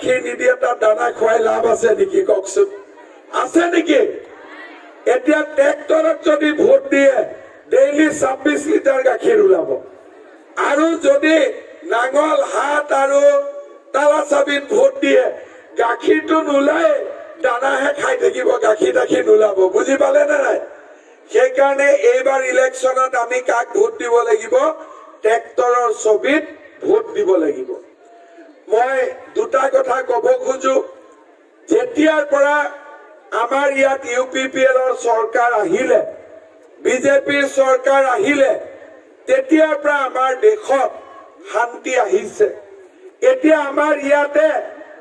গাখীৰ নিদিয়ে তাত দানা খুৱাই লাভ আছে নেকি কওকচোন? আছে নেকি? এতিয়া ট্ৰেক্টৰত যদি ভোট দিয়ে ডেইলি 26 লিটাৰ গাখীৰ ওলাব, আৰু যদি নাঙল হাত আৰু তালা চাবিত ভোট দিয়ে গাখীৰটো নোলায়, দানাহে খাই থাকিব, গাখীৰ নোলাব। বুজি পালে নে নাই? সেইকাৰণে এইবাৰ ইলেকশ্যনত আমি কাক ভোট দিব লাগিব? ট্ৰেক্টৰৰ ছবিত ভোট দিব লাগিব। মই দুটা কথা কব খোজো। যেতিয়াৰ পৰা আমাৰ ইয়াত UPPLৰ চৰকাৰ আহিলে, বিজেপিৰ চৰকাৰ আহিলে, তেতিয়াৰ পৰা আমাৰ দেশত শান্তি আহিছে। এতিয়া আমাৰ ইয়াতে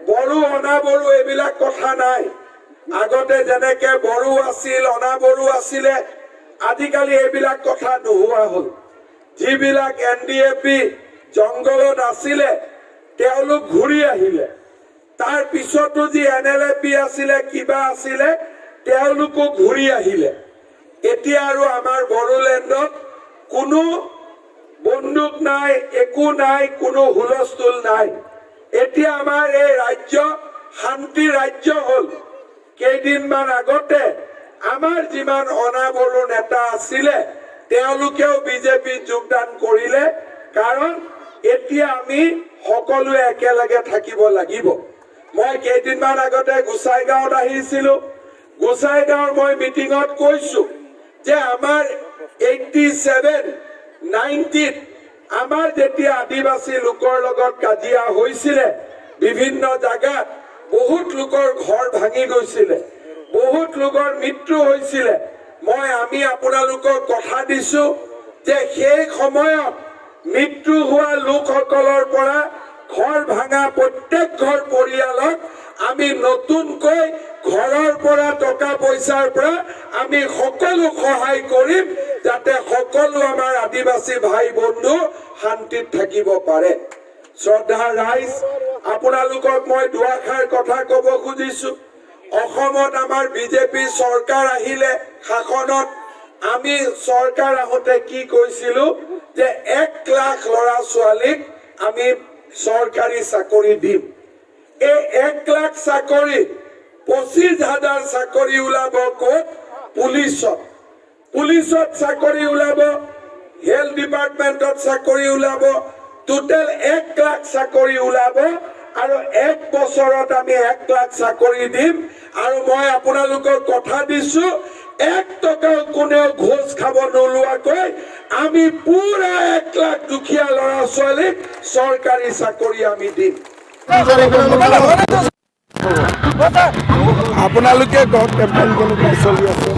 বড়ো অনাবড়ো এইবিলাক কথা নাই। আগতে যেনেকে বড়ো আছিল, অনাবড়ো আছিলে, আজিকালি এইবিলাক কথা নোহোৱা হল। যিবিলাক NDAP জংগলত আছিলে তেওঁলোক ঘূৰি আহিলে। তাৰ পিছতো যি NLAP আছিলে, কিবা আছিলে, তেওঁলোকো ঘূৰি আহিলে। এতিয়া আৰু আমাৰ বড়োলেণ্ডত কোনো বন্দুক নাই, একো নাই, কোনো হুলস্থুল নাই। এতিয়া আমাৰ এই ৰাজ্য শান্তি ৰাজ্য হল। কেইদিনমান আগতে আমাৰ যিমান অনাবড়ো নেতা আছিলে তেওঁলোকেও বিজেপিত যোগদান কৰিলে। কাৰণ এতিয়া আমি সকলোৱে একেলগে থাকিব লাগিব। মই কেইদিনমান আগতে গোসাইগাঁৱত আহিছিলো। গোসাইগাঁৱৰ মই মিটিঙত কৈছো যে আমাৰ 87, 90ত আমাৰ যেতিয়া আদিবাসী লোকৰ লগত কাজিয়া হৈছিলে, বিভিন্ন জাগাত বহুত লোকৰ ঘৰ ভাঙি গৈছিলে, বহুত লোকৰ মৃত্যু হৈছিলে। আমি আপোনালোকক কথা দিছো যে সেই সময়ত মৃত্যু হোৱা লোকসকলৰ পৰা ঘৰ ভাঙা প্ৰত্যেক ঘৰ পৰিয়ালক আমি নতুনকৈ ঘৰৰ পৰা টকা পইচাৰ পৰা আমি সকলো সহায় কৰিম, যাতে সকলো আমাৰ আদিবাসী ভাই বন্ধু শান্তিত থাকিব পাৰে। শ্ৰদ্ধা ৰাইজ, আপোনালোকক মই দুআষাৰ কথা কব খুজিছো। অসমত আমাৰ বিজেপি চৰকাৰ আহিলে শাসনত, আমি চৰকাৰ আহোঁতে কি কৈছিলো যে 1 লাখ ল'ৰা ছোৱালীক আমি চৰকাৰী চাকৰি দিম। এই 1 লাখ চাকৰি 25,000 চাকৰি ওলাব ক'ত? পুলিচত। পুলিচত চাকৰি ওলাব, হেলথ ডিপাৰ্টমেণ্টত চাকৰি ওলাব, টোটেল 1 লাখ চাকৰি ওলাব। আৰু 1 বছৰত আমি 1 লাখ চাকৰি দিম। আৰু মই আপোনালোকক কথা দিছো 1 টকাও কোনেও ঘোষ খাব নোলোৱাকৈ আমি পুৰা 1 লাখ দুখীয়া ল'ৰা ছোৱালীক চৰকাৰী চাকৰি আমি দিম। আপোনালোকে কেম্পেইন কেনেকৈ চলি আছে?